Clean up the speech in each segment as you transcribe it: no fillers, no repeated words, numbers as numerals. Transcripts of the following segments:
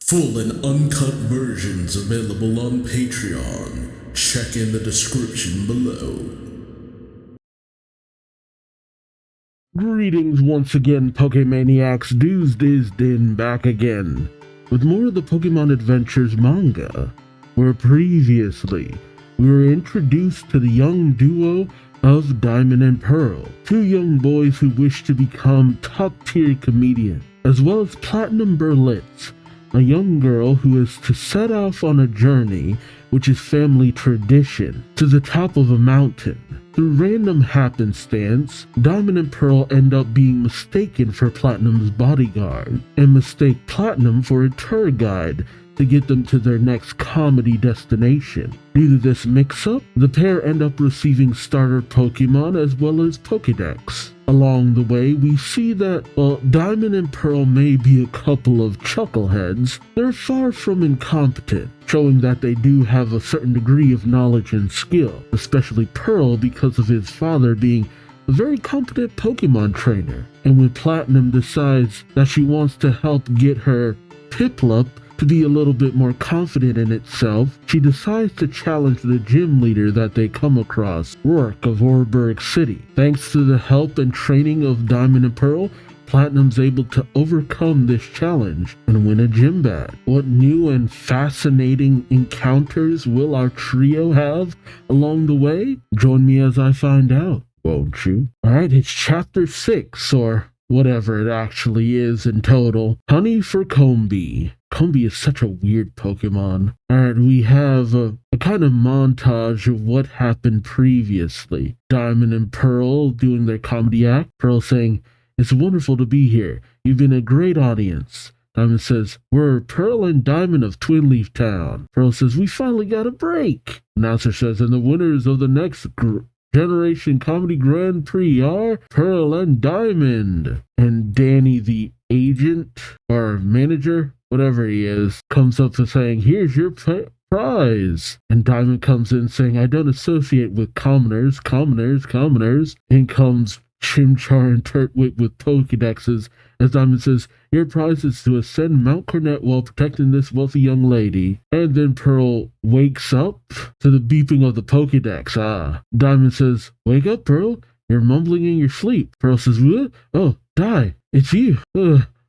Full and uncut versions available on Patreon. Check in the description below. Greetings once again, Pokemaniacs. Duuz-Diz-Din back again with more of the Pokemon Adventures manga, where previously we were introduced to the young duo of Diamond and Pearl, two young boys who wish to become top-tier comedians, as well as Platinum Berlitz, a young girl who is to set off on a journey, which is family tradition, to the top of a mountain. Through random happenstance, Diamond and Pearl end up being mistaken for Platinum's bodyguard, and mistake Platinum for a tour guide to get them to their next comedy destination. Due to this mix-up, the pair end up receiving starter Pokemon as well as Pokédex. Along the way, we see that, while Diamond and Pearl may be a couple of chuckleheads, they're far from incompetent, showing that they do have a certain degree of knowledge and skill, especially Pearl because of his father being a very competent Pokemon trainer. And when Platinum decides that she wants to help get her Piplup to be a little bit more confident in itself, she decides to challenge the gym leader that they come across, Rourke of Orberg City. Thanks to the help and training of Diamond and Pearl, Platinum's able to overcome this challenge and win a gym badge. What new and fascinating encounters will our trio have along the way? Join me as I find out, won't you? Alright, it's chapter 6, or whatever it actually is in total. Honey for Combee. Combee is such a weird Pokemon. Alright, we have a kind of montage of what happened previously. Diamond and Pearl doing their comedy act. Pearl saying, "It's wonderful to be here. You've been a great audience." Diamond says, "We're Pearl and Diamond of Twin Leaf Town." Pearl says, "We finally got a break." Announcer says, "And the winners of the next Generation Comedy Grand Prix are Pearl and Diamond." And Danny, the agent or manager, whatever he is, comes up to saying, "Here's your prize." And Diamond comes in saying, "I don't associate with commoners. In comes Chimchar and Turtwit with Pokedexes, as Diamond says, "Your prize is to ascend Mount Cornet while protecting this wealthy young lady." And then Pearl wakes up to the beeping of the Pokedex. Diamond says, "Wake up, Pearl. You're mumbling in your sleep." Pearl says, "What? Oh, Di, it's you.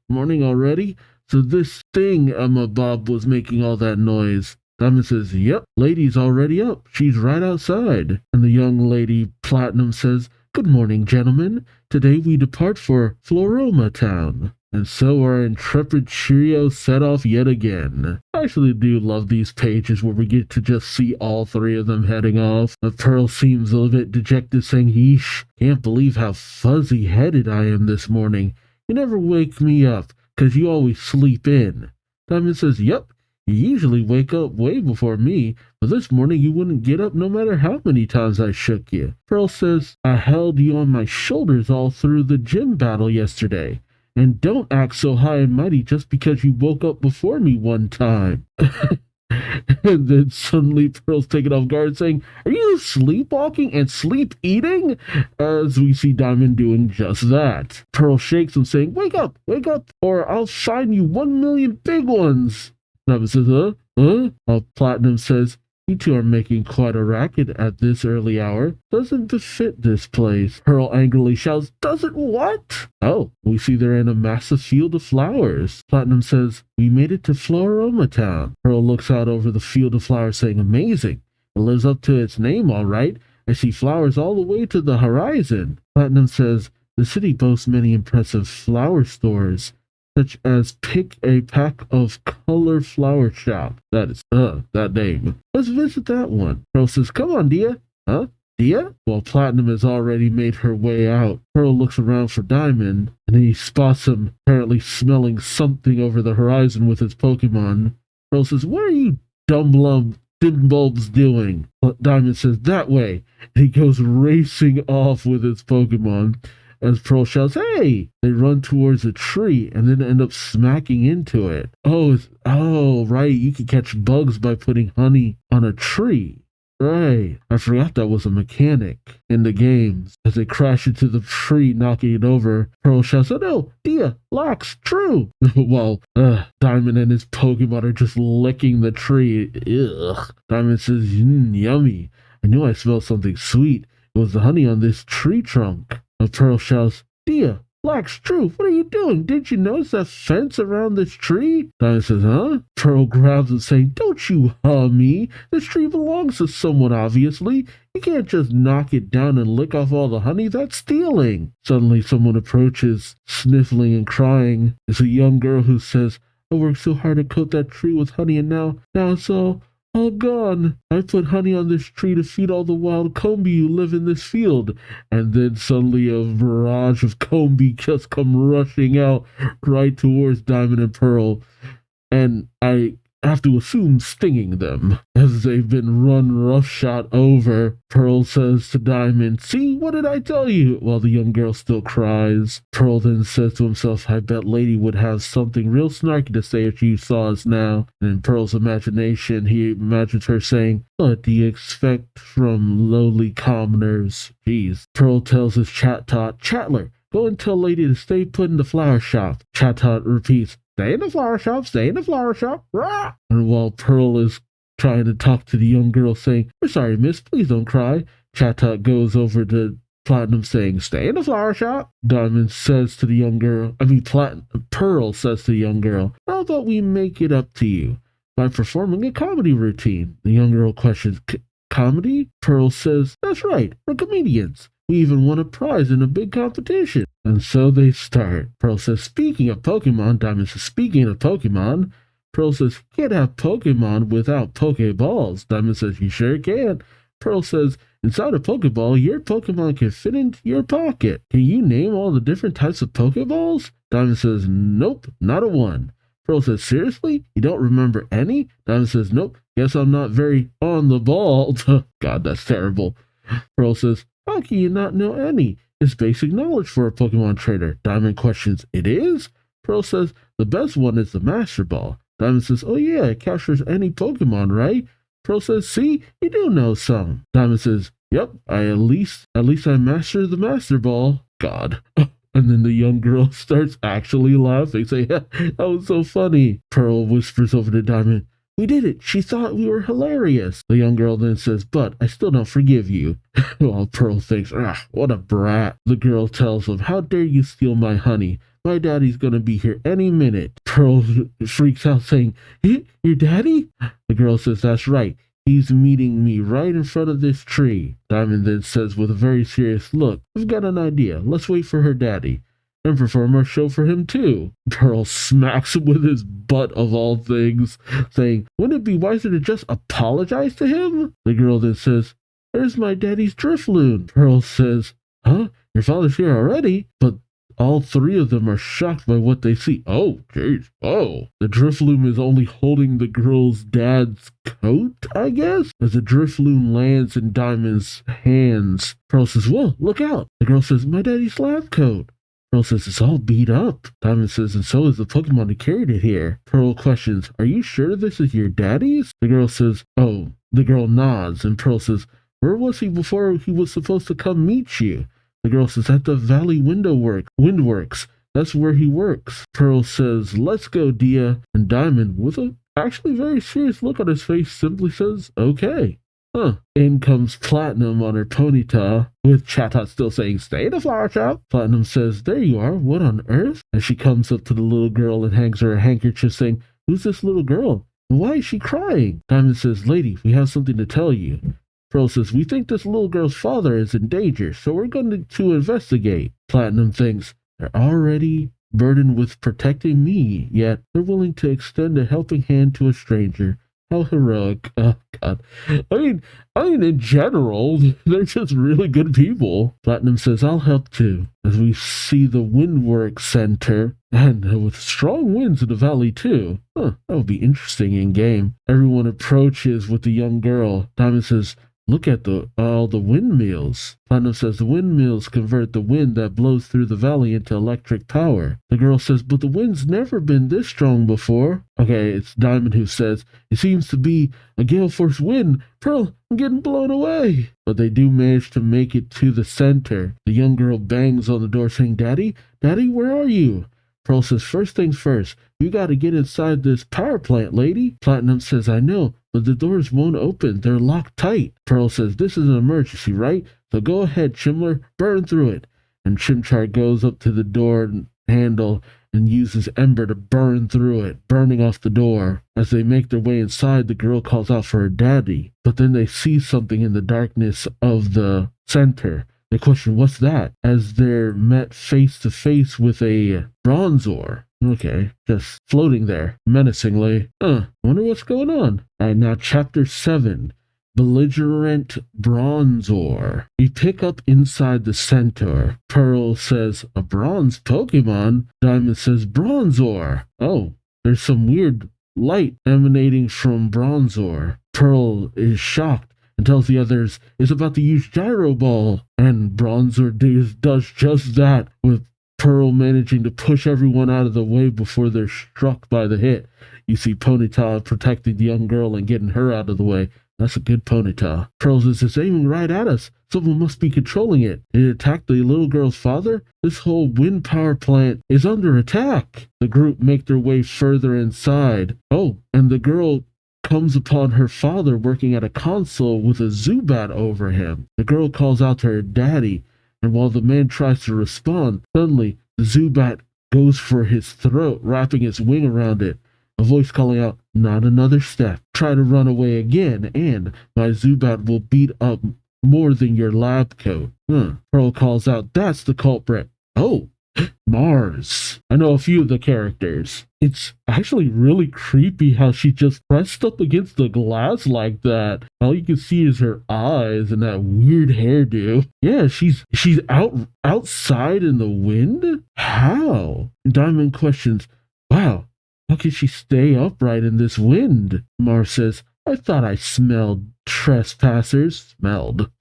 Morning already? So this thing, Emma Bob, was making all that noise." Diamond says, "Yep, lady's already up. She's right outside." And the young lady, Platinum, says, "Good morning, gentlemen. Today we depart for Floroma Town." And so our intrepid trio set off yet again. I actually do love these pages where we get to just see all three of them heading off. Pearl seems a little bit dejected, saying, "Yeesh, can't believe how fuzzy-headed I am this morning. You never wake me up, 'cause you always sleep in." Diamond says, "Yep, you usually wake up way before me, but this morning you wouldn't get up no matter how many times I shook you." Pearl says, "I held you on my shoulders all through the gym battle yesterday. And don't act so high and mighty just because you woke up before me one time." And then suddenly Pearl's taken off guard, saying, "Are you sleepwalking and sleep eating?" As we see Diamond doing just that. Pearl shakes him, saying, wake up, or I'll shine you 1,000,000 big ones." Diamond says, While Platinum says, "You two are making quite a racket at this early hour. Doesn't befit this place." Pearl angrily shouts, "Doesn't what?" Oh, we see they're in a massive field of flowers. Platinum says, "We made it to Floroma Town." Pearl looks out over the field of flowers, saying, "Amazing. It lives up to its name, all right. I see flowers all the way to the horizon." Platinum says, "The city boasts many impressive flower stores, such as Pick a Pack of Color Flower Shop." That is, that name. "Let's visit that one." Pearl says, "Come on, Dia." "Huh? Dia?" While Platinum has already made her way out, Pearl looks around for Diamond, and he spots him apparently smelling something over the horizon with his Pokemon. Pearl says, "What are you dimbulbs doing?" Diamond says, "That way." And he goes racing off with his Pokemon. As Pearl shouts, "Hey!" They run towards a tree and then end up smacking into it. Oh, right, you can catch bugs by putting honey on a tree. Right. I forgot that was a mechanic in the games. As they crash into the tree, knocking it over, Pearl shouts, "Oh no, Dia, Lax, true!" While Diamond and his Pokemon are just licking the tree. Ugh. Diamond says, yummy. I knew I smelled something sweet. It was the honey on this tree trunk. And Pearl shouts, "Dia, Lax, true, what are you doing? Didn't you notice that fence around this tree?" Diamond says, huh? Pearl grabs him saying, "Don't you me. This tree belongs to someone, obviously. You can't just knock it down and lick off all the honey. That's stealing." Suddenly someone approaches, sniffling and crying. It's a young girl who says, "I worked so hard to coat that tree with honey and now it's all gone. I put honey on this tree to feed all the wild Combi who live in this field." And then suddenly a barrage of Combi just come rushing out right towards Diamond and Pearl. And I have to assume stinging them as they've been run roughshod over. Pearl says to Diamond, "See, what did I tell you?" While the young girl still cries. Pearl then says to himself, "I bet Lady would have something real snarky to say if she saw us now." And in Pearl's imagination, he imagines her saying, "What do you expect from lowly commoners?" Jeez. Pearl tells his Chat-Tot, "Chatler, go and tell Lady to stay put in the flower shop." Chat-Tot repeats, "Stay in the flower shop, stay in the flower shop." Rah! And while Pearl is trying to talk to the young girl saying, "We're sorry, miss, please don't cry," Chat-Tot goes over to Platinum saying, "Stay in the flower shop." Diamond says to the young girl, Pearl says to the young girl, "How about we make it up to you by performing a comedy routine?" The young girl questions, "Comedy?" Pearl says, "That's right, we're comedians. We even won a prize in a big competition." And so they start. Pearl says, "Speaking of Pokemon," Diamond says, "Speaking of Pokemon." Pearl says, "You can't have Pokemon without Pokeballs." Diamond says, "You sure can." Pearl says, "Inside a Pokeball, your Pokemon can fit into your pocket. Can you name all the different types of Pokeballs?" Diamond says, "Nope, not a one." Pearl says, "Seriously? You don't remember any?" Diamond says, "Nope, guess I'm not very on the ball." God, that's terrible. Pearl says, "How can you not know any? It's basic knowledge for a Pokemon trainer." Diamond questions, "It is?" Pearl says, "The best one is the Master Ball." Diamond says, "Oh yeah, it captures any Pokemon, right?" Pearl says, "See, you do know some." Diamond says, "Yep, at least I mastered the Master Ball." God. And then the young girl starts actually laughing, saying, "That was so funny." Pearl whispers over to Diamond, "We did it. She thought we were hilarious." The young girl then says, "But I still don't forgive you." While Pearl thinks, what a brat. The girl tells him, "How dare you steal my honey? My daddy's gonna be here any minute." Pearl freaks out, saying, "Your daddy?" The girl says, "That's right. He's meeting me right in front of this tree." Diamond then says with a very serious look, "I've got an idea. Let's wait for her daddy and perform our show for him too." Pearl smacks him with his butt of all things, saying, "Wouldn't it be wiser to just apologize to him?" The girl then says, "There's my daddy's Drifloon." Pearl says, "Huh? Your father's here already?" But all three of them are shocked by what they see. Oh, jeez. Oh. The Drifloon is only holding the girl's dad's coat, I guess? As the Drifloon lands in Diamond's hands, Pearl says, "Whoa, look out." The girl says, "My daddy's lab coat." Pearl says, "It's all beat up." Diamond says, "And so is the Pokemon who carried it here." Pearl questions, "Are you sure this is your daddy's?" The girl says, "Oh." The girl nods, and Pearl says, "Where was he before he was supposed to come meet you?" The girl says, "At the Valley Windworks. That's where he works." Pearl says, "Let's go, Dia." And Diamond, with a actually very serious look on his face, simply says, "Okay." In comes Platinum on her Ponyta, with Chat-Tot still saying, "Stay in the flower shop." Platinum says, "There you are. What on earth?" And she comes up to the little girl and hangs her a handkerchief, saying, "Who's this little girl? And why is she crying?" Diamond says, "Lady, we have something to tell you." Pearl says, "We think this little girl's father is in danger, so we're going to investigate." Platinum thinks, "They're already burdened with protecting me, yet they're willing to extend a helping hand to a stranger. How heroic." Oh, God. I mean, in general, they're just really good people. Platinum says, "I'll help too." As we see the Windworks Center, and with strong winds in the valley too. That would be interesting in game. Everyone approaches with the young girl. Diamond says, look at all the windmills. Platinum says the windmills convert the wind that blows through the valley into electric power. The girl says, but the wind's never been this strong before. Okay, it's Diamond who says, it seems to be a gale force wind. Pearl, I'm getting blown away. But they do manage to make it to the center. The young girl bangs on the door saying, Daddy, where are you? Pearl says, first things first, you gotta get inside this power plant, lady. Platinum says, I know, but the doors won't open. They're locked tight. Pearl says, this is an emergency, right? So go ahead, Chimler, burn through it. And Chimchar goes up to the door handle and uses Ember to burn through it, burning off the door. As they make their way inside, the girl calls out for her daddy, but then they see something in the darkness of the center. They question, what's that? As they're met face to face with a Bronzor. Okay, just floating there, menacingly. Wonder what's going on. And now chapter 7. Belligerent Bronzor. We pick up inside the center. Pearl says, a bronze Pokemon? Diamond says, Bronzor. Oh, there's some weird light emanating from Bronzor. Pearl is shocked and tells the others it's about to use Gyro Ball. And Bronzor does just that, with Pearl managing to push everyone out of the way before they're struck by the hit. You see Ponyta protecting the young girl and getting her out of the way. That's a good Ponyta. Pearl says it's aiming right at us. Someone must be controlling it. It attacked the little girl's father? This whole wind power plant is under attack. The group make their way further inside. Oh, and the girl comes upon her father working at a console with a Zubat over him. The girl calls out to her daddy, and while the man tries to respond, suddenly the Zubat goes for his throat, wrapping its wing around it. A voice calling out, not another step. Try to run away again, and my Zubat will beat up more than your lab coat. Pearl calls out, that's the culprit. Oh, Mars. I know a few of the characters. It's actually really creepy how she just pressed up against the glass like that. All you can see is her eyes and that weird hairdo. Yeah, she's outside in the wind? How? Diamond questions, wow, how can she stay upright in this wind? Mars says, I thought I smelled trespassers. Smelled.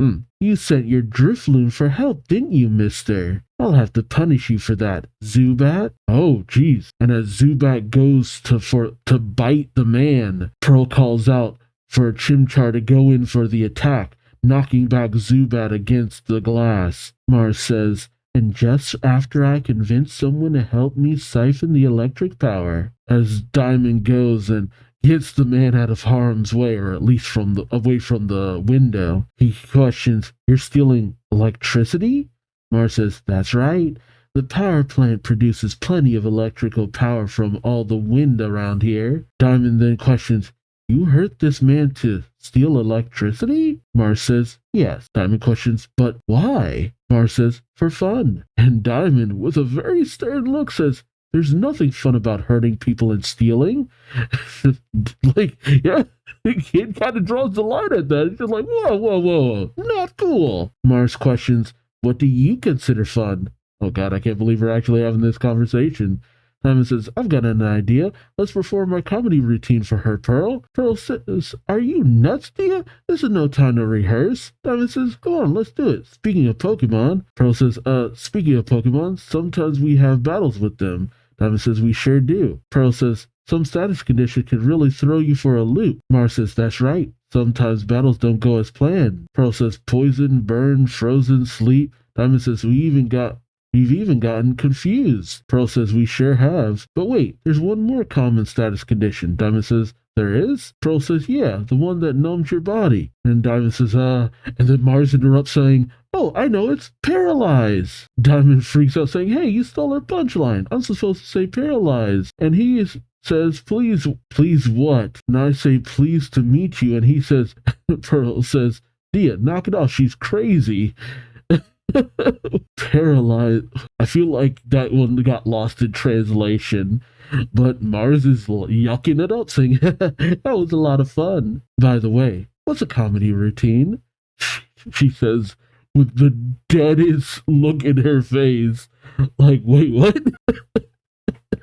You sent your Drifloon for help, didn't you, mister? I'll have to punish you for that. Zubat? Oh, geez. And as Zubat goes to bite the man, Pearl calls out for Chimchar to go in for the attack, knocking back Zubat against the glass. Mars says, and just after I convince someone to help me siphon the electric power. As Diamond goes and gets the man out of harm's way, or at least away from the window, he questions, you're stealing electricity? Mars says, that's right. The power plant produces plenty of electrical power from all the wind around here. Diamond then questions, you hurt this man to steal electricity? Mars says, yes. Diamond questions, but why? Mars says, for fun. And Diamond, with a very stern look, says, there's nothing fun about hurting people and stealing. Yeah, the kid kind of draws the line at that. He's just like, whoa, not cool. Mars questions, what do you consider fun? Oh God, I can't believe we're actually having this conversation. Diamond says, I've got an idea. Let's perform our comedy routine for her, Pearl. Pearl says, are you nuts, dear? This is no time to rehearse. Diamond says, go on, let's do it. Speaking of Pokemon. Pearl says, speaking of Pokemon, sometimes we have battles with them. Diamond says, we sure do. Pearl says, some status condition can really throw you for a loop. Mars says, that's right. Sometimes battles don't go as planned. Pearl says, poison, burn, frozen, sleep. Diamond says, we've even gotten confused. Pearl says, we sure have. But wait, there's one more common status condition. Diamond says, there is? Pearl says, yeah, the one that numbs your body. And Diamond says, and then Mars interrupts saying, oh, I know, it's paralyze. Diamond freaks out saying, hey, you stole our punchline. I'm supposed to say paralyze. And he says, please what? And I say, pleased to meet you. And he says, Pearl says, Dia, knock it off. She's crazy. Paralyzed. I feel like that one got lost in translation, but Mars is yucking it up, saying, that was a lot of fun. By the way, what's a comedy routine? She says, with the deadest look in her face, like, wait, what?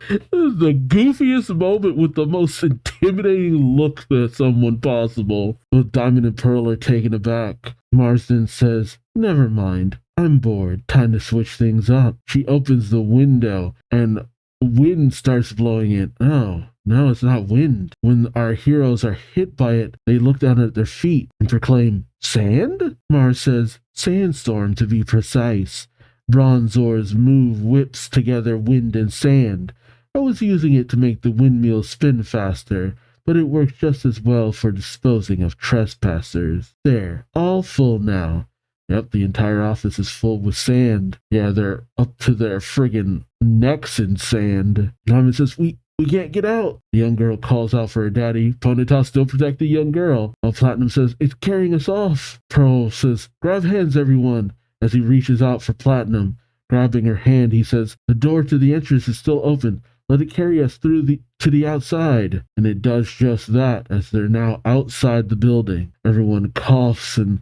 This is the goofiest moment with the most intimidating look at someone possible. Both Diamond and Pearl are taken aback. Marsden says, "Never mind. I'm bored. Time to switch things up." She opens the window and wind starts blowing in. Oh, no, it's not wind. When our heroes are hit by it, they look down at their feet and proclaim, "Sand?" Mars says, "Sandstorm to be precise. Bronzor's move whips together wind and sand. I was using it to make the windmill spin faster, but it works just as well for disposing of trespassers. There, all full now." Yep, the entire office is full with sand. Yeah, they're up to their friggin' necks in sand. Diamond says, we can't get out." The young girl calls out for her daddy. Ponyta still protects the young girl, while Platinum says, "It's carrying us off." Pearl says, "Grab hands, everyone," as he reaches out for Platinum. Grabbing her hand, he says, "The door to the entrance is still open. Let it carry us through to the outside." And it does just that, as they're now outside the building. Everyone coughs and,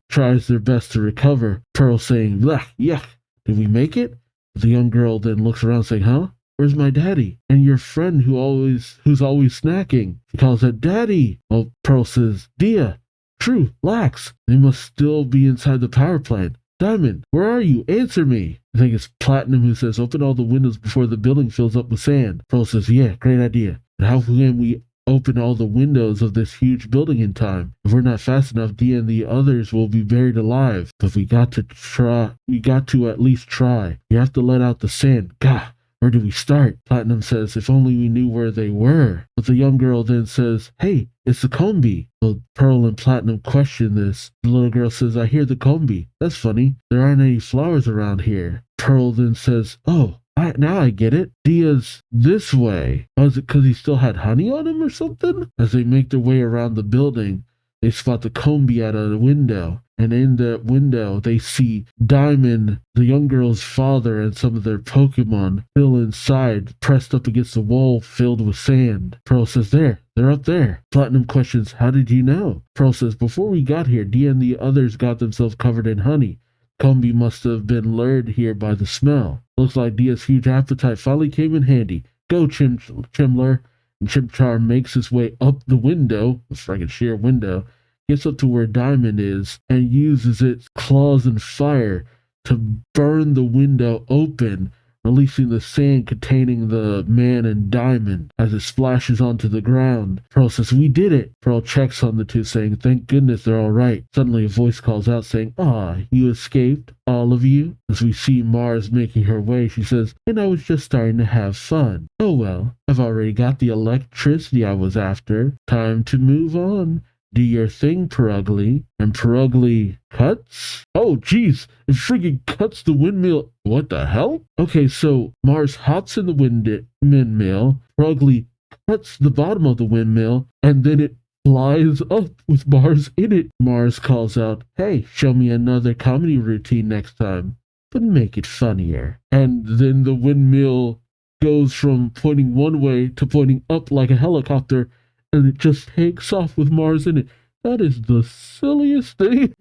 tries their best to recover. Pearl saying, "Blech, yuck, did we make it?" The young girl then looks around saying, "Huh? Where's my daddy? And your friend who's always snacking?" She calls out, "Daddy!" Well, Pearl says, "Dia, True, Lax, they must still be inside the power plant. Diamond, where are you? Answer me." I think it's Platinum who says, "Open all the windows before the building fills up with sand." Pearl says, "Yeah, great idea. But how can we open all the windows of this huge building in time? If we're not fast enough, Dia and the others will be buried alive. But we got to try. We got to at least try. You have to let out the sand. Gah! Where do we start?" Platinum says, "If only we knew where they were." But the young girl then says, "Hey, it's the combi." Well, Pearl and Platinum question this. The little girl says, "I hear the combi. That's funny. There aren't any flowers around here." Pearl then says, "Oh, now I get it. Dia's this way. Oh, is it because he still had honey on him or something?" As they make their way around the building, they spot the combi at a window. And in the window, they see Diamond, the young girl's father, and some of their Pokémon still inside, pressed up against the wall filled with sand. Pearl says, they're up there." Platinum questions, "How did you know?" Pearl says, "Before we got here, Dia and the others got themselves covered in honey. Combi must have been lured here by the smell. Looks like Dia's huge appetite finally came in handy. Go, Chimler." And Chimchar makes his way up the window, the friggin' sheer window, gets up to where Diamond is, and uses its claws and fire to burn the window open, releasing the sand containing the man and Diamond as it splashes onto the ground. Pearl says, "We did it." Pearl checks on the two, saying, "Thank goodness they're all right." Suddenly a voice calls out saying, "Ah, you escaped, all of you?" As we see Mars making her way, she says, "And I was just starting to have fun. Oh well, I've already got the electricity I was after. Time to move on. Do your thing, Perugly." And Perugly cuts? Oh, jeez. It friggin' cuts the windmill. What the hell? Okay, so Mars hops in the windmill. Perugly cuts the bottom of the windmill, and then it flies up with Mars in it. Mars calls out, "Hey, show me another comedy routine next time, but make it funnier." And then the windmill goes from pointing one way to pointing up like a helicopter, and it just takes off with Mars in it. That is the silliest thing.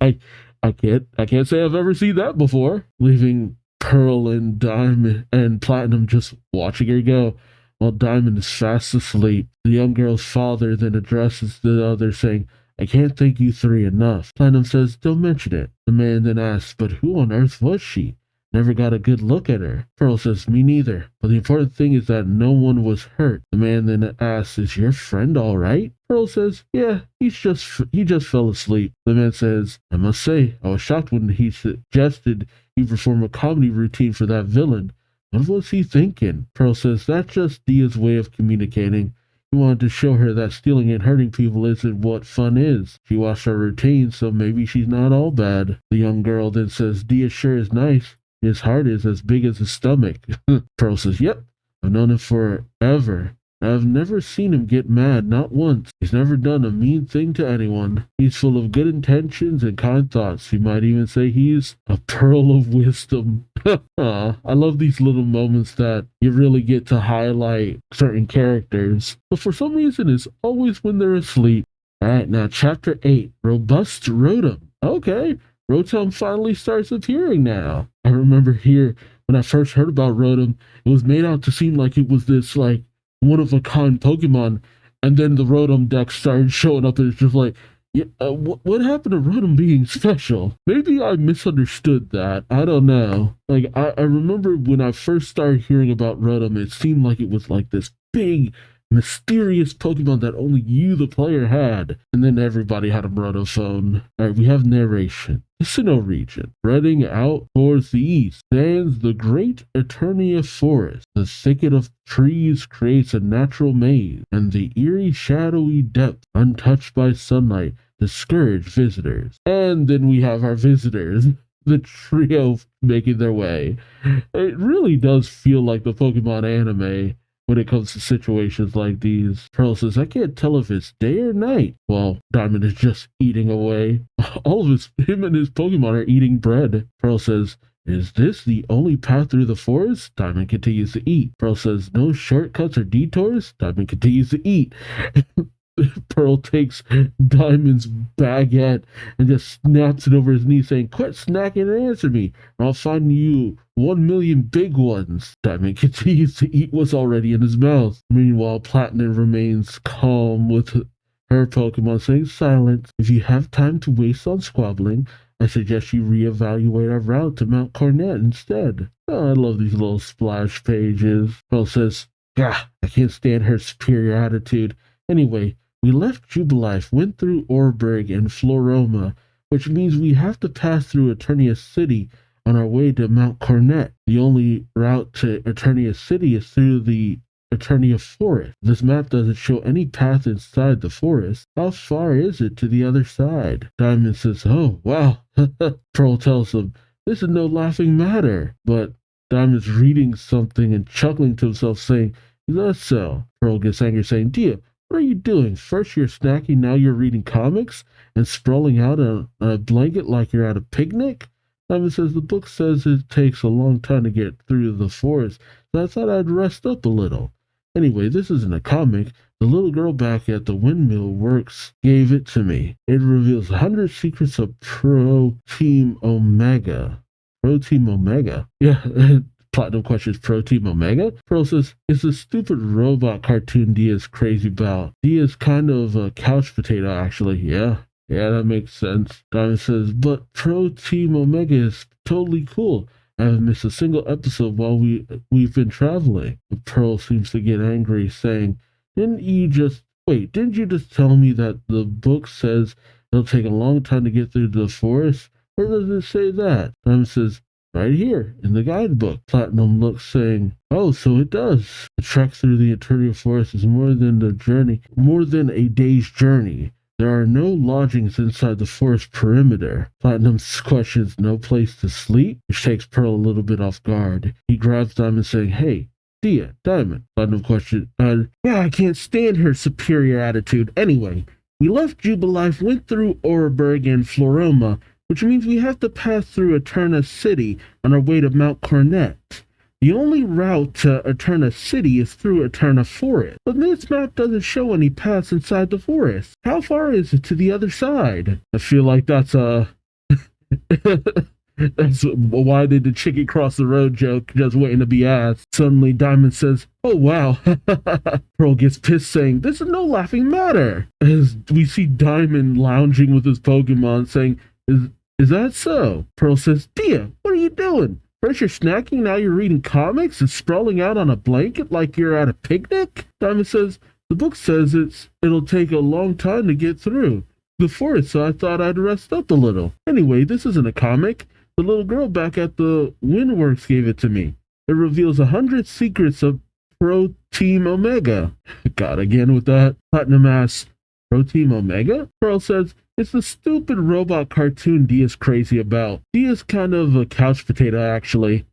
I can't say I've ever seen that before. Leaving Pearl and Diamond and Platinum just watching her go, while Diamond is fast asleep. The young girl's father then addresses the others, saying, "I can't thank you three enough." Platinum says, "Don't mention it." The man then asks, "But who on earth was she? Never got a good look at her." Pearl says, "Me neither. But the important thing is that no one was hurt." The man then asks, "Is your friend all right?" Pearl says, "Yeah, he just fell asleep." The man says, "I must say, I was shocked when he suggested he perform a comedy routine for that villain. What was he thinking?" Pearl says, "That's just Dia's way of communicating. He wanted to show her that stealing and hurting people isn't what fun is. She watched our routine, so maybe she's not all bad." The young girl then says, "Dia sure is nice. His heart is as big as his stomach." Pearl says, "Yep, I've known him forever. I've never seen him get mad, not once. He's never done a mean thing to anyone. He's full of good intentions and kind thoughts. You might even say he's a pearl of wisdom." I love these little moments that you really get to highlight certain characters, but for some reason it's always when they're asleep. Alright, now chapter 8, Robust Rotom. Okay, Rotom finally starts appearing now. I remember here when I first heard about Rotom, it was made out to seem like it was this like one-of-a-kind Pokemon, and then the Rotom deck started showing up, and it's just like, yeah, what happened to Rotom being special? Maybe I misunderstood that. I don't know. Like, I remember when I first started hearing about Rotom, it seemed like it was like this big, mysterious Pokemon that only you, the player, had. And then everybody had a Rotophone. Alright, we have narration. The Sinnoh region, spreading out towards the east, stands the great Eternia Forest. The thicket of trees creates a natural maze, and the eerie, shadowy depths, untouched by sunlight, discourage visitors. And then we have our visitors, the trio making their way. It really does feel like the Pokemon anime when it comes to situations like these. Pearl says, I can't tell if it's day or night. Well, Diamond is just eating away. All of him and his Pokemon are eating bread. Pearl says, is this the only path through the forest? Diamond continues to eat. Pearl says, no shortcuts or detours? Diamond continues to eat. Pearl takes Diamond's baguette and just snaps it over his knee, saying, quit snacking and answer me, or I'll find you 1,000,000 big ones. Diamond continues to eat what's already in his mouth. Meanwhile, Platinum remains calm with her Pokemon, saying, silence. If you have time to waste on squabbling, I suggest you reevaluate our route to Mount Cornet instead. Oh, I love these little splash pages. Pearl says, gah, I can't stand her superior attitude. Anyway, we left Jubilife, went through Orberg and Floroma, which means we have to pass through Eternia City on our way to Mount Cornet. The only route to Eternia City is through the Eternia Forest. This map doesn't show any path inside the forest. How far is it to the other side? Diamond says, oh, wow. Pearl tells him, this is no laughing matter. But Diamond's reading something and chuckling to himself, saying, is that so? Pearl gets angry, saying, Dia, what are you doing? First you're snacking, now you're reading comics and sprawling out on a blanket like you're at a picnic? Diamond says, the book says it takes a long time to get through the forest, so I thought I'd rest up a little. Anyway, this isn't a comic. The little girl back at the windmill works gave it to me. It reveals 100 secrets of Pro Team Omega. Pro Team Omega? Yeah, Platinum questions Pro Team Omega. Pearl says, it's a stupid robot cartoon Dia's crazy about. Dia's kind of a couch potato, actually. Yeah, that makes sense. Diamond says, but Pro Team Omega is totally cool. I haven't missed a single episode while we've been traveling. Pearl seems to get angry, saying, didn't you just tell me that the book says it'll take a long time to get through the forest? Where does it say that? Diamond says, right here, in the guidebook. Platinum looks, saying, oh, so it does. The trek through the Eternia Forest is more than a day's journey. There are no lodgings inside the forest perimeter. Platinum's questions, no place to sleep, which takes Pearl a little bit off guard. He grabs Diamond, saying, hey, Dia, Diamond. Platinum questions, yeah, I can't stand her superior attitude. Anyway, we left Jubilife, went through Orberg and Floroma, which means we have to pass through Eterna City on our way to Mount Cornet. The only route to Eterna City is through Eterna Forest, but this map doesn't show any paths inside the forest. How far is it to the other side? I feel like that's that's why did the chicken cross the road joke just waiting to be asked. Suddenly Diamond says, oh wow. Pearl gets pissed, saying, this is no laughing matter. As we see Diamond lounging with his Pokemon, saying, is that so? Pearl says, Dia, what are you doing? First you're snacking, now you're reading comics and sprawling out on a blanket like you're at a picnic? Diamond says, the book says it'll take a long time to get through the forest, so I thought I'd rest up a little. Anyway, this isn't a comic. The little girl back at the Windworks gave it to me. It reveals 100 secrets of Pro Team Omega. God, again with that. Platinum asks, Pro Team Omega? Pearl says, it's the stupid robot cartoon Dia's crazy about. Dia's kind of a couch potato, actually.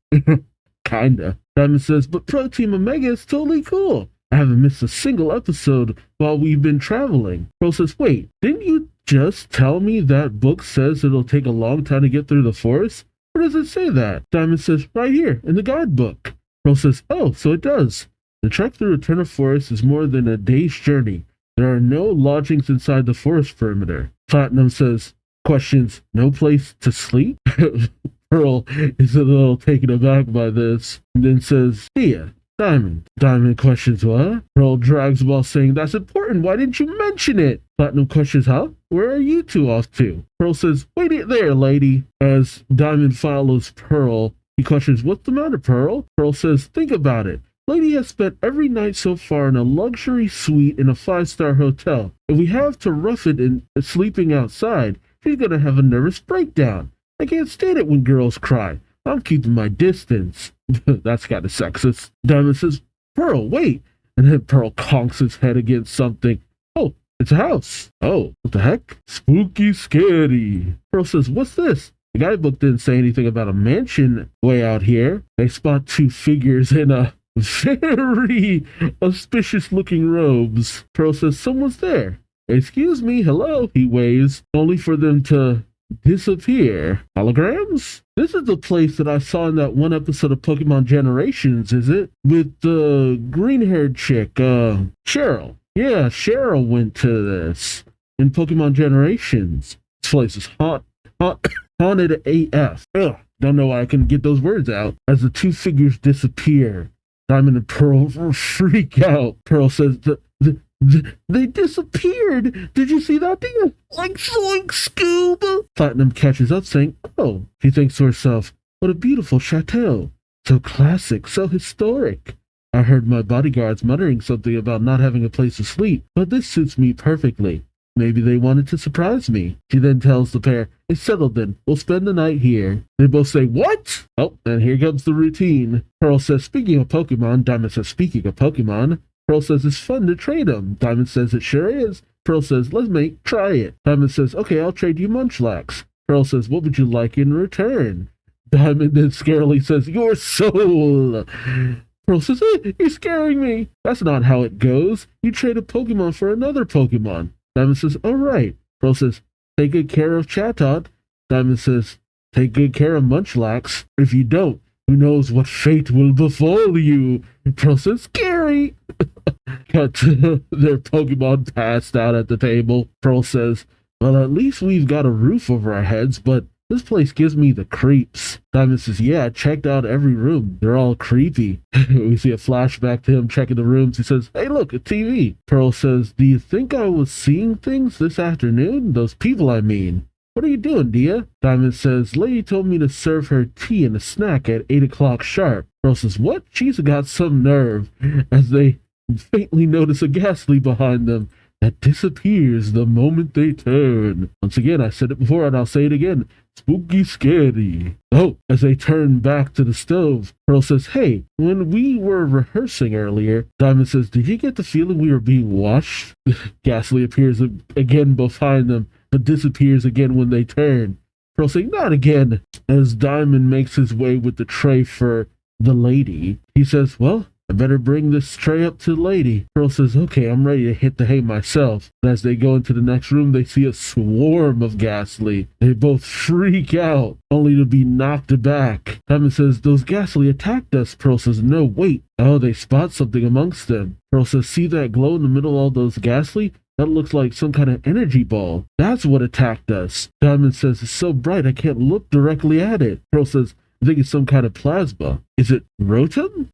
Kinda. Diamond says, but Pro Team Omega is totally cool. I haven't missed a single episode while we've been traveling. Pearl says, wait, didn't you just tell me that book says it'll take a long time to get through the forest? Where does it say that? Diamond says, right here, in the guidebook. Pearl says, oh, so it does. The trek through Eterna Forest is more than a day's journey. There are no lodgings inside the forest perimeter. Platinum says, questions, no place to sleep? Pearl is a little taken aback by this, and then says, Dia, Diamond. Diamond questions, what? Pearl drags while saying, that's important. Why didn't you mention it? Platinum questions, huh? Where are you two off to? Pearl says, wait it there, lady. As Diamond follows Pearl, he questions, what's the matter, Pearl? Pearl says, think about it. Lady has spent every night so far in a luxury suite in a 5-star hotel. If we have to rough it in sleeping outside, she's gonna have a nervous breakdown. I can't stand it when girls cry. I'm keeping my distance. That's kind of sexist. Diamond says, Pearl, wait. And then Pearl conks his head against something. Oh, it's a house. Oh, what the heck? Spooky scary. Pearl says, what's this? The guidebook didn't say anything about a mansion way out here. They spot 2 figures in a very auspicious looking robes. Pearl says, someone's there. Excuse me, hello, he waves, only for them to disappear. Holograms? This is the place that I saw in that one episode of Pokemon Generations, is it? With the green-haired chick, Cheryl. Yeah, Cheryl went to this in Pokemon Generations. This place is haunted AF. Ugh, don't know why I couldn't get those words out. As the 2 figures disappear, Diamond and Pearl freak out. Pearl says, they disappeared. Did you see that thing? Like zoink, Scoob. Platinum catches up saying, oh. She thinks to herself, what a beautiful chateau. So classic, so historic. I heard my bodyguards muttering something about not having a place to sleep, but this suits me perfectly. Maybe they wanted to surprise me. She then tells the pair, it's settled then. We'll spend the night here. They both say, what? Oh, and here comes the routine. Pearl says, speaking of Pokemon. Diamond says, speaking of Pokemon. Pearl says, it's fun to trade them. Diamond says, it sure is. Pearl says, try it. Diamond says, okay, I'll trade you Munchlax. Pearl says, what would you like in return? Diamond then scarily says, your soul. Pearl says, you're scaring me. That's not how it goes. You trade a Pokemon for another Pokemon. Diamond says, all right. Pearl says, take good care of Chatot. Diamond says, take good care of Munchlax. If you don't, who knows what fate will befall you? Pearl says, scary. Cut to their Pokemon passed out at the table. Pearl says, well, at least we've got a roof over our heads, but this place gives me the creeps. Diamond says, yeah, I checked out every room. They're all creepy. We see a flashback to him checking the rooms. He says, hey, look, a TV. Pearl says, do you think I was seeing things this afternoon? Those people, I mean. What are you doing, Dia? Diamond says, lady told me to serve her tea and a snack at 8 o'clock sharp. Pearl says, what? She's got some nerve. As they faintly notice a Ghastly behind them that disappears the moment they turn. Once again, I said it before and I'll say it again. Spooky scary. Oh, as they turn back to the stove, Pearl says, hey, when we were rehearsing earlier, Diamond says, did you get the feeling we were being watched? Ghastly appears again behind them, but disappears again when they turn. Pearl saying, not again. As Diamond makes his way with the tray for the lady, he says, well, I better bring this tray up to the lady. Pearl says, okay, I'm ready to hit the hay myself. And as they go into the next room, they see a swarm of Ghastly. They both freak out, only to be knocked back. Diamond says, those Ghastly attacked us. Pearl says, no, wait. Oh, they spot something amongst them. Pearl says, see that glow in the middle of all those Ghastly? That looks like some kind of energy ball. That's what attacked us. Diamond says, it's so bright I can't look directly at it. Pearl says, I think it's some kind of plasma. Is it Rotom?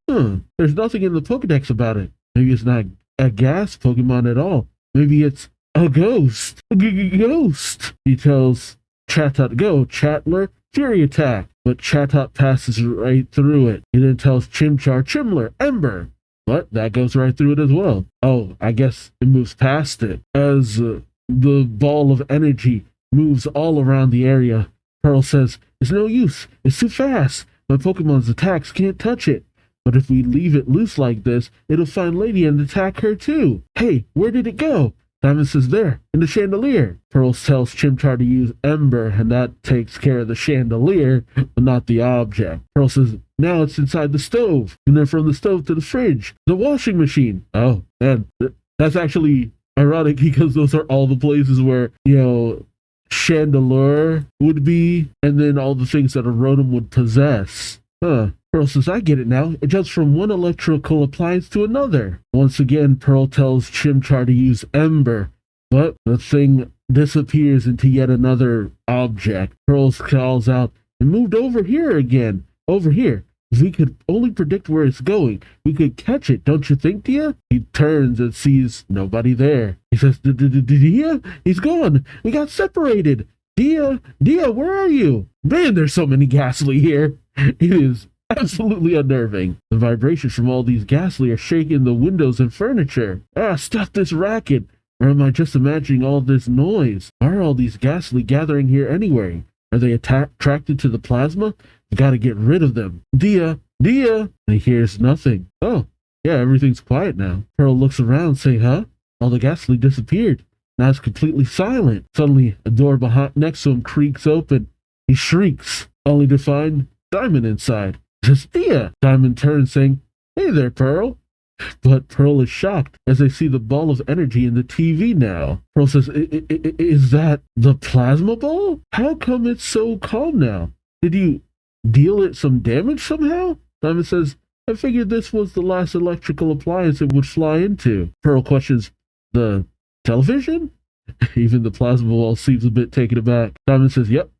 There's nothing in the Pokedex about it. Maybe it's not a gas Pokemon at all. Maybe it's a ghost. Ghost. He tells Chatot, go, Chatler, Fury Attack. But Chatot passes right through it. He then tells Chimchar, Chimler, Ember. But that goes right through it as well. Oh, I guess it moves past it. As the ball of energy moves all around the area, Pearl says, it's no use. It's too fast. My Pokemon's attacks can't touch it. But if we leave it loose like this, it'll find Lady and attack her too. Hey, where did it go? Diamond says, there, in the chandelier. Pearl tells Chimchar to use Ember, and that takes care of the chandelier, but not the object. Pearl says, now it's inside the stove. And then from the stove to the fridge, the washing machine. Oh, man, that's actually ironic because those are all the places where, Chandelure would be, and then all the things that a Rotom would possess. Pearl says, I get it now. It jumps from one electrical appliance to another. Once again, Pearl tells Chimchar to use Ember, but the thing disappears into yet another object. Pearl calls out, It moved over here again. Over here. If we could only predict where it's going, we could catch it, don't you think, Dia? He turns and sees nobody there. He says, Dia? He's gone. We got separated. Dia, where are you? Man, there's so many Ghastly here. It is absolutely unnerving. The vibrations from all these Ghastly are shaking the windows and furniture. Stop this racket. Or am I just imagining all this noise? Why are all these Ghastly gathering here anyway? Are they attracted to the plasma? We gotta get rid of them. Dia! And he hears nothing. Oh, yeah, everything's quiet now. Pearl looks around, saying, huh? All the Ghastly disappeared. Now it's completely silent. Suddenly, a door next to him creaks open. He shrieks, only to find Diamond inside. He says, Dia! Diamond turns, saying, hey there, Pearl. But Pearl is shocked as they see the ball of energy in the TV now. Pearl says, is that the plasma ball? How come it's so calm now? Did you deal it some damage somehow? Diamond says, I figured this was the last electrical appliance it would fly into. Pearl questions, the television? Even the plasma ball seems a bit taken aback. Diamond says, yep,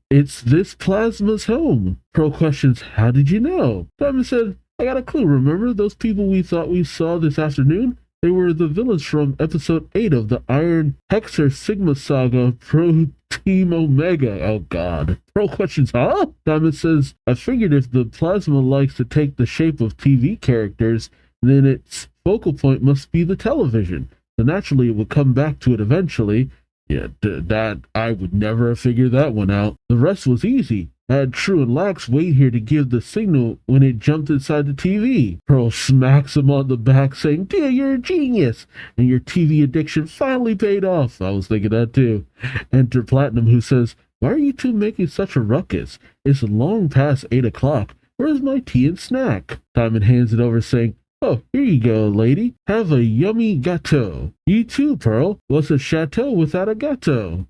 it's this plasma's home. Pearl questions, how did you know? Diamond said, I got a clue. Remember those people we thought we saw this afternoon? They were the villains from episode 8 of the Iron Hexer Sigma Saga Pro Team Omega. Oh god. Pearl questions, huh? Diamond says, I figured if the plasma likes to take the shape of TV characters, then its focal point must be the television. So naturally it would come back to it eventually. Yeah, that I would never have figured that one out. The rest was easy. I had True and Lax wait here to give the signal when it jumped inside the TV. Pearl smacks him on the back, saying, Dear, you're a genius, and your TV addiction finally paid off. I was thinking that too. Enter Platinum, who says, why are you two making such a ruckus? It's long past 8 o'clock. Where's my tea and snack? Diamond hands it over, saying, oh, here you go, lady. Have a yummy gâteau. You too, Pearl. What's a chateau without a gâteau?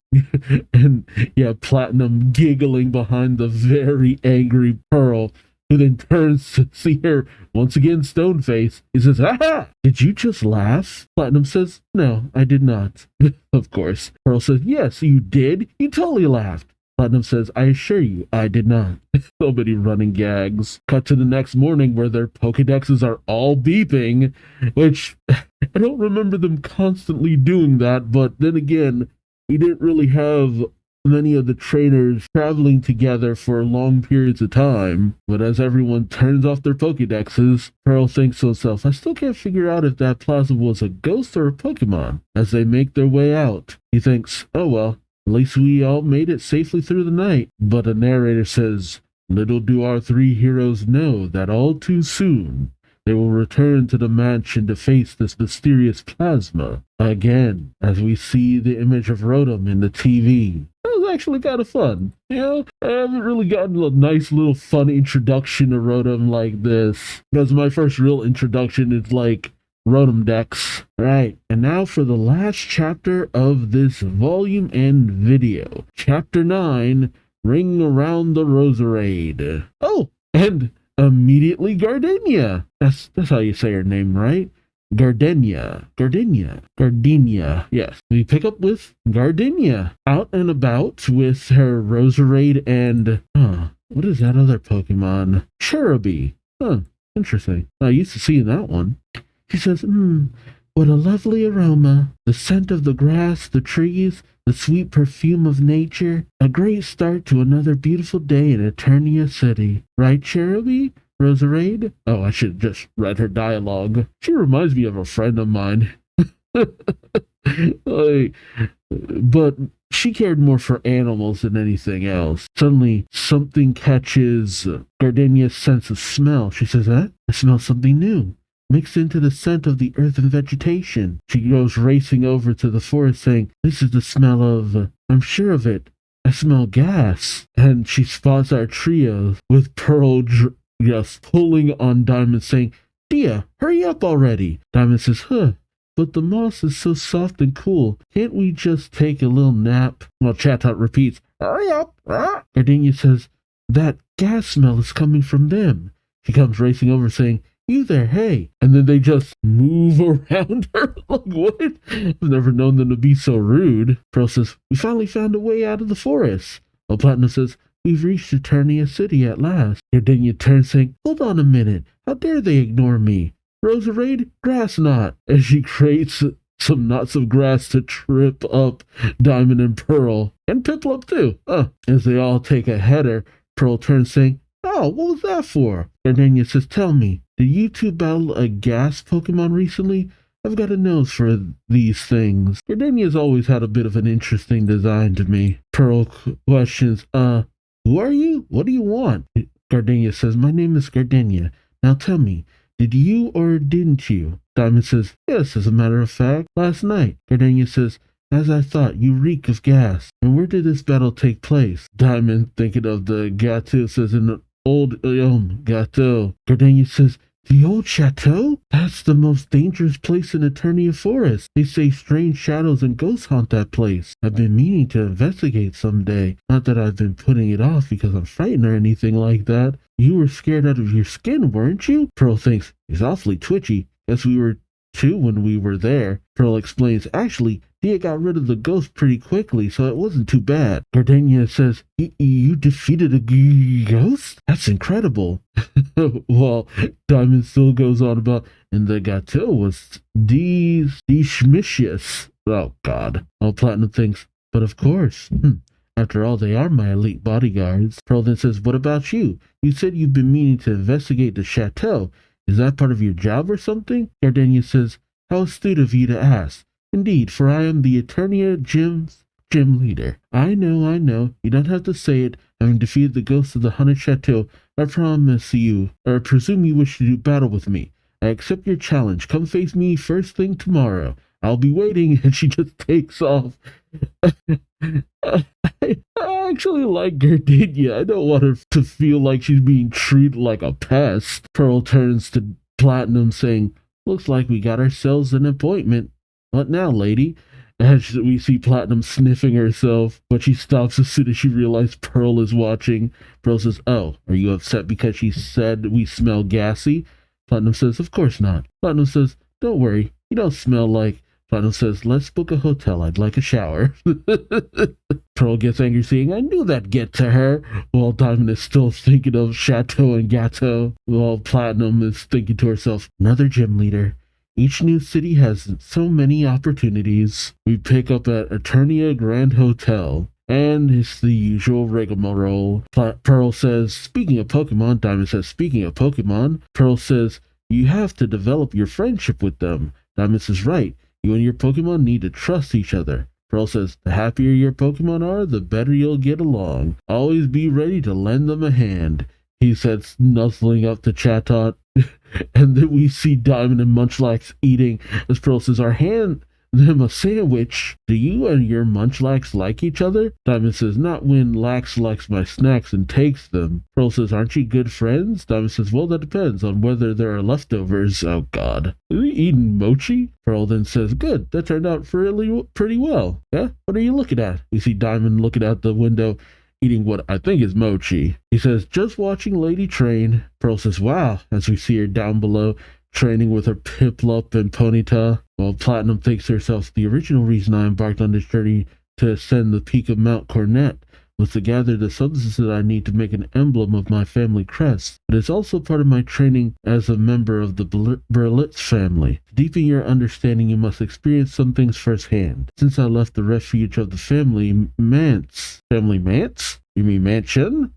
And yeah, Platinum giggling behind the very angry Pearl, who then turns to see her once again stone-faced. He says, aha! Did you just laugh? Platinum says, no, I did not. Of course. Pearl says, yes, you did. You totally laughed. Platinum says, I assure you, I did not. So many running gags. Cut to the next morning where their Pokédexes are all beeping, which I don't remember them constantly doing that, but then again, we didn't really have many of the trainers traveling together for long periods of time. But as everyone turns off their Pokédexes, Pearl thinks to himself, I still can't figure out if that plasma was a ghost or a Pokémon. As they make their way out, he thinks, oh well, at least we all made it safely through the night. But a narrator says, little do our three heroes know that all too soon they will return to the mansion to face this mysterious plasma again, as we see the image of Rotom in the TV. That was actually kind of fun. You know, I haven't really gotten a nice little fun introduction to Rotom like this, because my first real introduction is like Rotom Dex. Right, and now for the last chapter of this volume and video. Chapter 9, Ring Around the Roserade. Oh, and immediately Gardenia. That's how you say her name, right? Gardenia. Yes. We pick up with Gardenia out and about with her Roserade and, what is that other Pokemon? Cherubi. Interesting. I used to see that one. She says, what a lovely aroma. The scent of the grass, the trees, the sweet perfume of nature. A great start to another beautiful day in Eternia City. Right, Cherubi? Roserade? Oh, I should have just read her dialogue. She reminds me of a friend of mine. But she cared more for animals than anything else. Suddenly, something catches Gardenia's sense of smell. She says, I smell something new, mixed into the scent of the earth and vegetation. She goes racing over to the forest, saying, this is the smell of, I'm sure of it, I smell gas. And she spots our trio with Pearl just pulling on Diamond, saying, Dia, hurry up already. Diamond says, but the moss is so soft and cool. Can't we just take a little nap? Well, Chatot repeats, hurry up. Gardenia says, that gas smell is coming from them. She comes racing over, saying, you there, hey. And then they just move around her. Like, what? I've never known them to be so rude. Pearl says, we finally found a way out of the forest. Well, Platinum says, we've reached Eternia City at last. Gardenia turns saying, hold on a minute. How dare they ignore me? Roserade, grass knot. As she creates some knots of grass to trip up Diamond and Pearl. And Piplup too. As they all take a header, Pearl turns saying, oh, what was that for? Gardenia says, tell me, did you two battle a gas Pokemon recently? I've got a nose for these things. Gardenia's always had a bit of an interesting design to me. Pearl questions, who are you? What do you want? Gardenia says, my name is Gardenia. Now tell me, did you or didn't you? Diamond says, yes, as a matter of fact, last night. Gardenia says, as I thought, you reek of gas. And where did this battle take place? Diamond, thinking of the Gateau, says, in the old Gateau. Gardenia says, the old chateau? That's the most dangerous place in Eternia Forest. They say strange shadows and ghosts haunt that place. I've been meaning to investigate someday. Not that I've been putting it off because I'm frightened or anything like that. You were scared out of your skin, weren't you? Pearl thinks, he's awfully twitchy. Guess we were too when we were there. Pearl explains, actually, Dia got rid of the ghost pretty quickly, so it wasn't too bad. Gardenia says, you defeated a ghost? That's incredible. Well, Diamond still goes on about, and the Gateau was Deschmicious. Oh, God. All Platinum thinks, but of course. After all, they are my elite bodyguards. Pearl then says, what about you? You said you've been meaning to investigate the chateau. Is that part of your job or something? Gardenia says, how astute of you to ask. Indeed, for I am the Eternia gym leader. I know. You don't have to say it. Having defeated the ghost of the haunted chateau, I promise you, or presume you wish to do battle with me. I accept your challenge. Come face me first thing tomorrow. I'll be waiting. And she just takes off. I actually like Gardenia. I don't want her to feel like she's being treated like a pest. Pearl turns to Platinum saying, looks like we got ourselves an appointment. What now, lady? As we see Platinum sniffing herself, but she stops as soon as she realizes Pearl is watching. Pearl says, oh, are you upset because she said we smell gassy? Platinum says, of course not. Platinum says, don't worry, you don't smell like... Platinum says, let's book a hotel. I'd like a shower. Pearl gets angry, saying, I knew that'd get to her. While Diamond is still thinking of Chateau and Gateau. While Platinum is thinking to herself, another gym leader. Each new city has so many opportunities. We pick up at Eternia Grand Hotel. And it's the usual rigmarole. Pearl says, speaking of Pokemon. Diamond says, speaking of Pokemon. Pearl says, you have to develop your friendship with them. Diamond says, right. You and your Pokemon need to trust each other. Pearl says, the happier your Pokemon are, the better you'll get along. Always be ready to lend them a hand. He said, snuggling up to Chatot. And then we see Diamond and Munchlax eating. As Pearl says, our hand them a sandwich. Do you and your Munchlax like each other? Diamond says, not when Lax likes my snacks and takes them. Pearl says, aren't you good friends? Diamond says, well, that depends on whether there are leftovers. Oh, God. Are we eating mochi? Pearl then says, good, that turned out pretty well. Yeah? What are you looking at? We see Diamond looking out the window, eating what I think is mochi. He says, just watching Lady train. Pearl says, wow, as we see her down below, training with her Piplup and Ponyta. While Platinum thinks to herself, the original reason I embarked on this journey to ascend the peak of Mount Cornet was to gather the substances that I need to make an emblem of my family crest. But it's also part of my training as a member of the Berlitz family. To deepen your understanding, you must experience some things firsthand. Since I left the refuge of the family manse. Family manse? You mean mansion?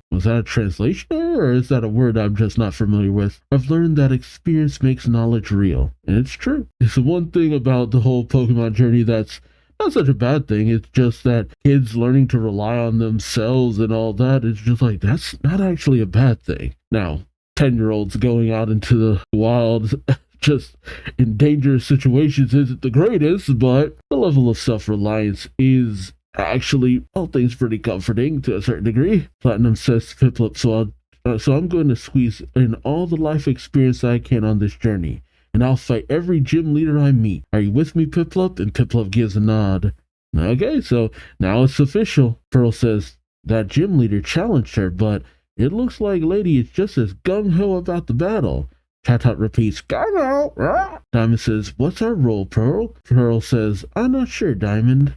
Was that a translation error, or is that a word I'm just not familiar with? I've learned that experience makes knowledge real, and it's true. It's the one thing about the whole Pokemon journey that's not such a bad thing. It's just that kids learning to rely on themselves and all that, it's just like, that's not actually a bad thing. Now, 10-year-olds going out into the wild just in dangerous situations isn't the greatest, but the level of self-reliance is actually, all things pretty comforting to a certain degree. Platinum says to Piplup, so I'm going to squeeze in all the life experience I can on this journey, and I'll fight every gym leader I meet. Are you with me, Piplup? And Piplup gives a nod. Okay, so now it's official. Pearl says that gym leader challenged her, but it looks like Lady is just as gung-ho about the battle. Chatot repeats, gung-ho! Diamond says, what's our role, Pearl? Pearl says, I'm not sure, Diamond.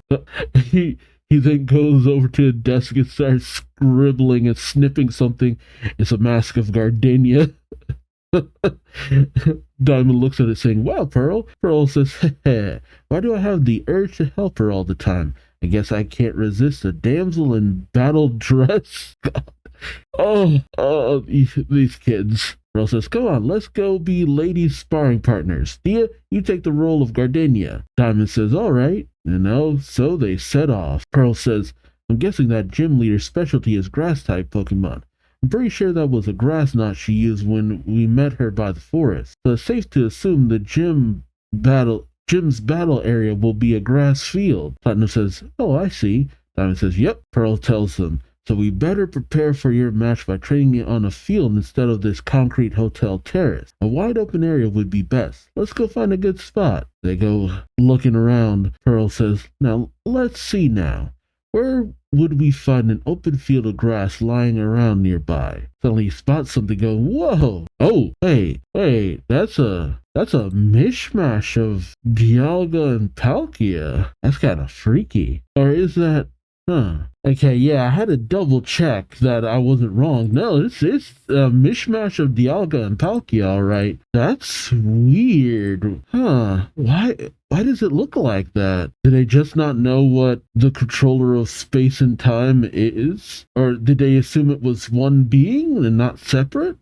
He then goes over to a desk and starts scribbling and snipping something. It's a mask of gardenia. Diamond looks at it saying, wow, Pearl. Pearl says, why do I have the urge to help her all the time? I guess I can't resist a damsel in battle dress. These kids. Pearl says, come on, let's go be ladies sparring partners. Dia, you take the role of Gardenia. Diamond says, all right. So they set off. Pearl says, I'm guessing that gym leader's specialty is grass-type Pokemon. I'm pretty sure that was a grass knot she used when we met her by the forest. So it's safe to assume the gym's battle area will be a grass field. Platinum says, oh, I see. Diamond says, yep. Pearl tells them, so we better prepare for your match by training it on a field instead of this concrete hotel terrace. A wide open area would be best. Let's go find a good spot. They go looking around. Pearl says, now let's see now. Where would we find an open field of grass lying around nearby? Suddenly he spots something going, whoa! Oh, hey, that's a mishmash of Dialga and Palkia. That's kind of freaky. Or is that, okay, yeah, I had to double check that I wasn't wrong. No, it's a mishmash of Dialga and Palkia, alright. That's weird. Why does it look like that? Did they just not know what the controller of space and time is? Or did they assume it was one being and not separate?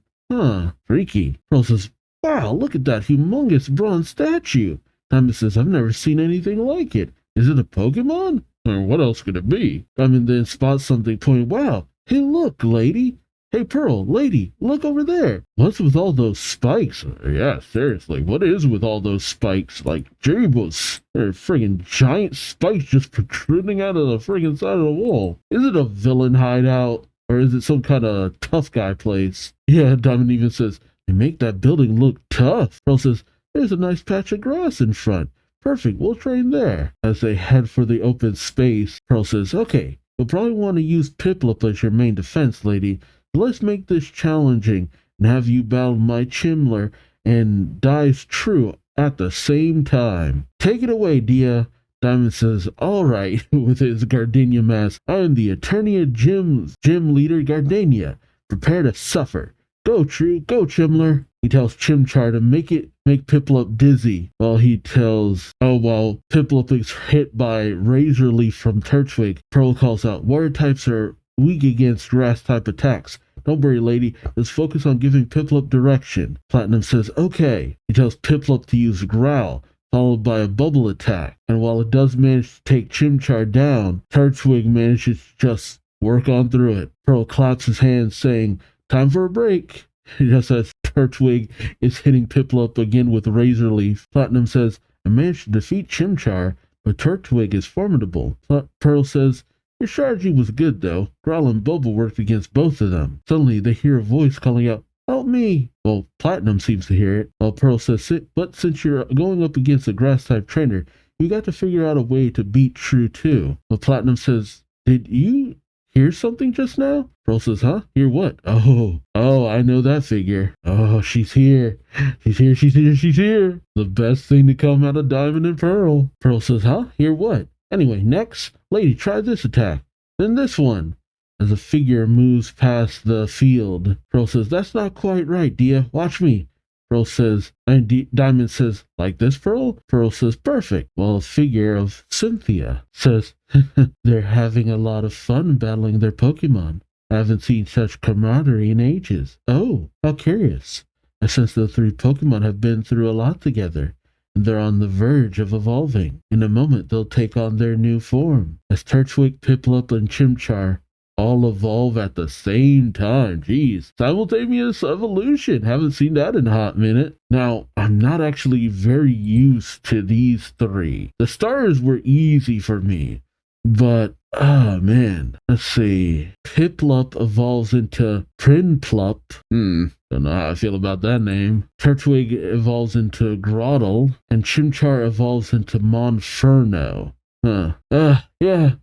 Freaky. Pearl says, wow, look at that humongous bronze statue. Diamond says, I've never seen anything like it. Is it a Pokemon? Or what else could it be? Diamond then spots something pointing, wow, hey look, lady. Hey Pearl, lady, look over there. What's with all those spikes? Yeah, seriously, what is with all those spikes? Like, Jeebus, they're friggin' giant spikes just protruding out of the friggin' side of the wall. Is it a villain hideout? Or is it some kind of tough guy place? Yeah, Diamond even says, they make that building look tough. Pearl says, there's a nice patch of grass in front. Perfect, we'll train there. As they head for the open space, Pearl says, okay, you'll probably want to use Piplup as your main defense, lady. Let's make this challenging and have you battle my Chimler and Dice True at the same time. Take it away, Dia. Diamond says, all right, with his Gardenia mask. I am the Eternia gym leader Gardenia. Prepare to suffer. Go, True, go, Chimler. He tells Chimchar to make Piplup dizzy while Piplup is hit by Razor Leaf from Turtwig. Pearl calls out, water types are weak against grass type attacks. Don't worry, lady. Let's focus on giving Piplup direction. Platinum says, okay. He tells Piplup to use Growl, followed by a bubble attack. And while it does manage to take Chimchar down, Turtwig manages to just work on through it. Pearl claps his hands, saying, time for a break. Just as Turtwig is hitting Piplup again with Razor Leaf, Platinum says, I managed to defeat Chimchar, but Turtwig is formidable. Pearl says, your strategy was good, though. Growl and Bubble worked against both of them. Suddenly, they hear a voice calling out, help me! Well, Platinum seems to hear it, while Pearl says, but since you're going up against a grass-type trainer, you got to figure out a way to beat True, too. Well, Platinum says, did you hear something just now? Pearl says, huh? Hear what? Oh, I know that figure. Oh, she's here. She's here. The best thing to come out of Diamond and Pearl. Pearl says, huh? Hear what? Anyway, next, lady, try this attack. Then this one. As a figure moves past the field, Pearl says, that's not quite right, Dia. Watch me. Pearl says, and Diamond says, like this, Pearl? Pearl says, perfect. While a figure of Cynthia says, they're having a lot of fun battling their Pokemon. I haven't seen such camaraderie in ages. Oh, how curious. I sense the three Pokemon have been through a lot together. They're on the verge of evolving. In a moment, they'll take on their new form. As Turtwig, Piplup, and Chimchar all evolve at the same time. Jeez. Simultaneous evolution. Haven't seen that in a hot minute. Now, I'm not actually very used to these three. The stars were easy for me. But, oh man. Let's see. Piplup evolves into Prinplup. Don't know how I feel about that name. Turtwig evolves into Groddle, and Chimchar evolves into Monferno. Yeah.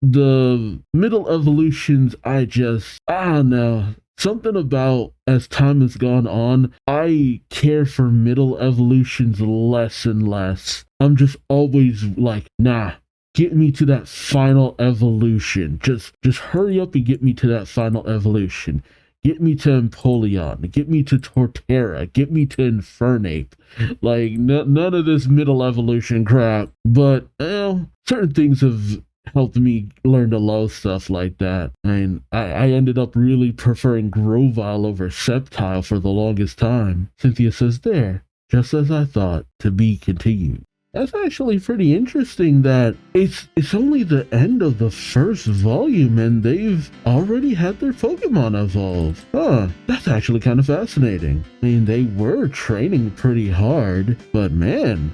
The middle evolutions, I don't know. Something about, as time has gone on, I care for middle evolutions less and less. I'm just always like, nah, get me to that final evolution. Just hurry up and get me to that final evolution. Get me to Empoleon. Get me to Torterra. Get me to Infernape. Like, none of this middle evolution crap. But, certain things have helped me learn to love stuff like that. And I ended up really preferring Grovyle over Sceptile for the longest time. Cynthia says, there, just as I thought, to be continued. That's actually pretty interesting that it's only the end of the first volume and they've already had their Pokemon evolve. That's actually kind of fascinating. I mean, they were training pretty hard, but man,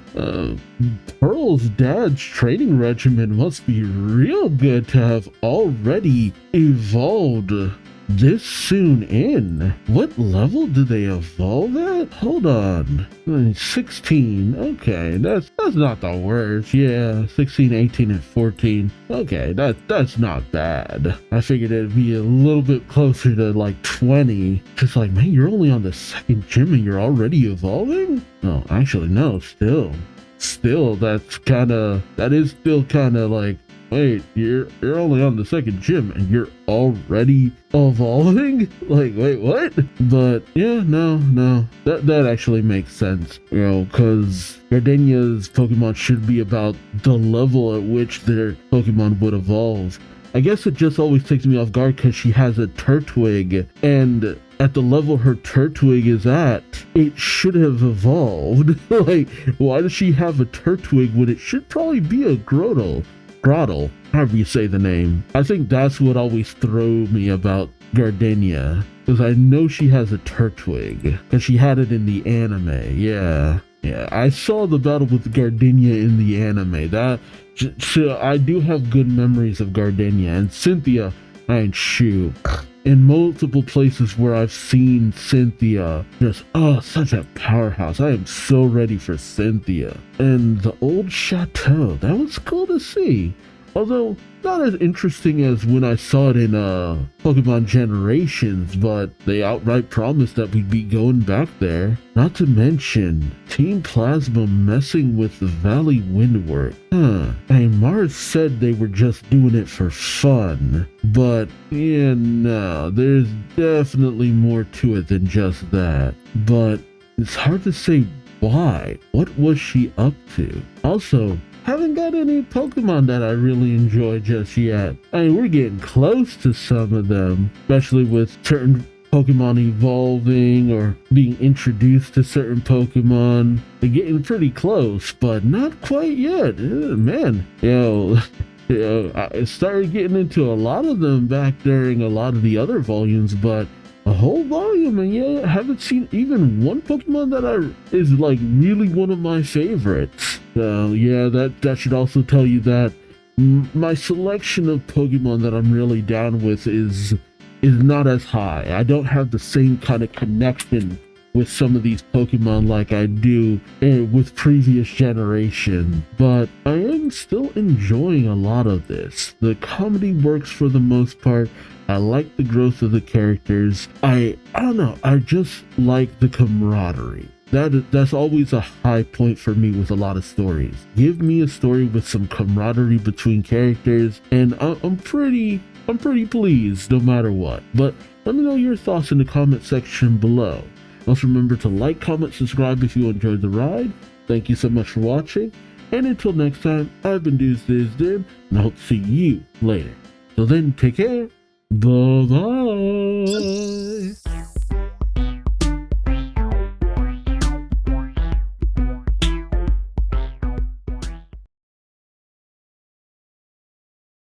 Pearl's dad's training regimen must be real good to have already evolved this soon in. What level do they evolve at? Hold on. 16. Okay, that's not the worst. Yeah, 16, 18, and 14. Okay, that's not bad. I figured it'd be a little bit closer to like 20. Just like, man, you're only on the second gym and you're already evolving? No, actually, no, still, that is still kind of like, wait, you're only on the second gym and you're already evolving? Like, wait, what? But yeah, no, that actually makes sense, because Gardenia's Pokemon should be about the level at which their Pokemon would evolve. I guess it just always takes me off guard because she has a Turtwig, and at the level her Turtwig is at, it should have evolved. Like, why does she have a Turtwig when it should probably be a Grottle, however you say the name? I think that's what always throws me about Gardenia, because I know she has a Turtwig, because she had it in the anime. Yeah, I saw the battle with Gardenia in the anime. So I do have good memories of Gardenia. And Cynthia, shoot, in multiple places where I've seen Cynthia, just, such a powerhouse. I am so ready for Cynthia. And the old chateau, that was cool to see. Although, not as interesting as when I saw it in Pokemon Generations, but they outright promised that we'd be going back there. Not to mention, Team Plasma messing with the Valley Windwork. And Mars said they were just doing it for fun. But, yeah, no, there's definitely more to it than just that. But it's hard to say why. What was she up to? Also, haven't got any Pokemon that I really enjoy just yet. I mean, we're getting close to some of them, especially with certain Pokemon evolving or being introduced to certain Pokemon. They're getting pretty close, but not quite yet. Man, I started getting into a lot of them back during a lot of the other volumes, but a whole volume, and I haven't seen even one Pokemon that is like really one of my favorites. So that should also tell you that my selection of Pokemon that I'm really down with is not as high. I don't have the same kind of connection with some of these Pokemon like I do with previous generation, but I am still enjoying a lot of this. The comedy works for the most part. I like the growth of the characters. I don't know, I just like the camaraderie. That's always a high point for me with a lot of stories. Give me a story with some camaraderie between characters, and I'm pretty pleased no matter what. But let me know your thoughts in the comment section below. Also remember to like, comment, subscribe if you enjoyed the ride. Thank you so much for watching, and until next time, I've been Duuz-Diz-Din, and I hope to see you later. Till then, take care. Bye-bye.